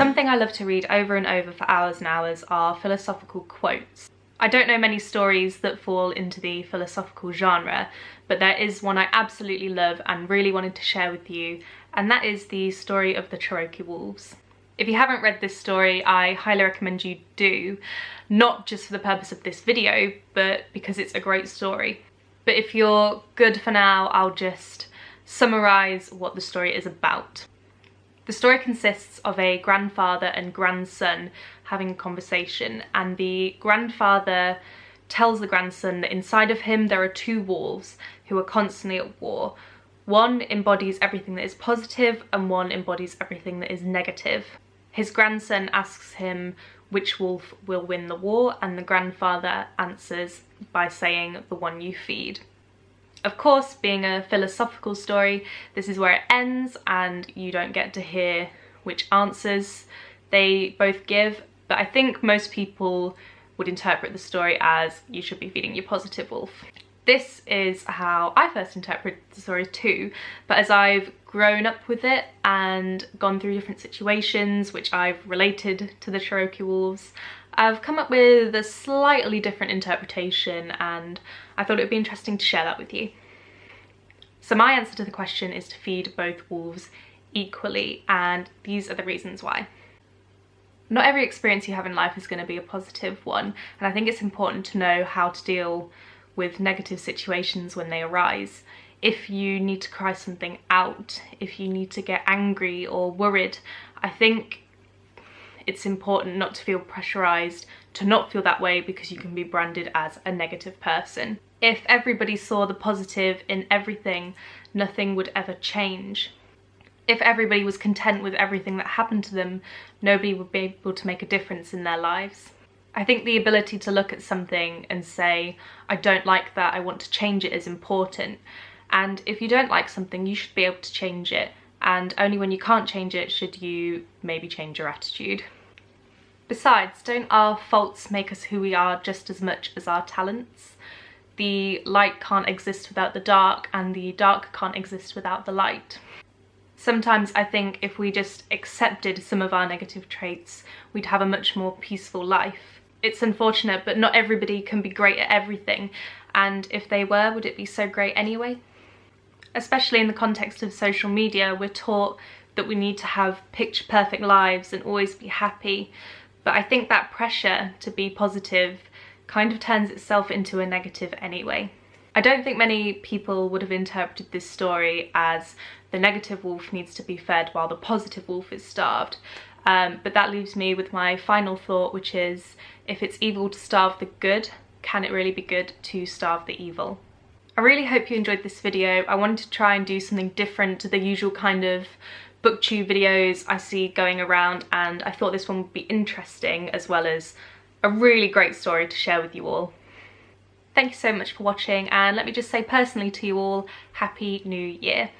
Something I love to read over and over for hours and hours are philosophical quotes. I don't know many stories that fall into the philosophical genre, but there is one I absolutely love and really wanted to share with you, and that is the story of the Cherokee Wolves. If you haven't read this story, I highly recommend you do, not just for the purpose of this video, but because it's a great story. But if you're good for now, I'll just summarise what the story is about. The story consists of a grandfather and grandson having a conversation, and the grandfather tells the grandson that inside of him there are two wolves who are constantly at war. One embodies everything that is positive and one embodies everything that is negative. His grandson asks him which wolf will win the war, and the grandfather answers by saying the one you feed. Of course, being a philosophical story, this is where it ends and you don't get to hear which answers they both give, but I think most people would interpret the story as you should be feeding your positive wolf. This is how I first interpreted the story too, but as I've grown up with it and gone through different situations which I've related to the Cherokee Wolves, I've come up with a slightly different interpretation, and I thought it would be interesting to share that with you. So my answer to the question is to feed both wolves equally, and these are the reasons why. Not every experience you have in life is going to be a positive one, and I think it's important to know how to deal with negative situations when they arise. If you need to cry something out, if you need to get angry or worried, I think it's important not to feel pressurised to not feel that way, because you can be branded as a negative person. If everybody saw the positive in everything, nothing would ever change. If everybody was content with everything that happened to them, nobody would be able to make a difference in their lives. I think the ability to look at something and say, I don't like that, I want to change it, is important. And if you don't like something, you should be able to change it. And only when you can't change it should you maybe change your attitude. Besides, don't our faults make us who we are just as much as our talents? The light can't exist without the dark, and the dark can't exist without the light. Sometimes I think if we just accepted some of our negative traits, we'd have a much more peaceful life. It's unfortunate, but not everybody can be great at everything, and if they were, would it be so great anyway? Especially in the context of social media, we're taught that we need to have picture-perfect lives and always be happy, but I think that pressure to be positive kind of turns itself into a negative anyway. I don't think many people would have interpreted this story as the negative wolf needs to be fed while the positive wolf is starved, but that leaves me with my final thought, which is, if it's evil to starve the good, can it really be good to starve the evil? I really hope you enjoyed this video. I wanted to try and do something different to the usual kind of booktube videos I see going around, and I thought this one would be interesting as well as a really great story to share with you all. Thank you so much for watching, and let me just say personally to you all, Happy New Year.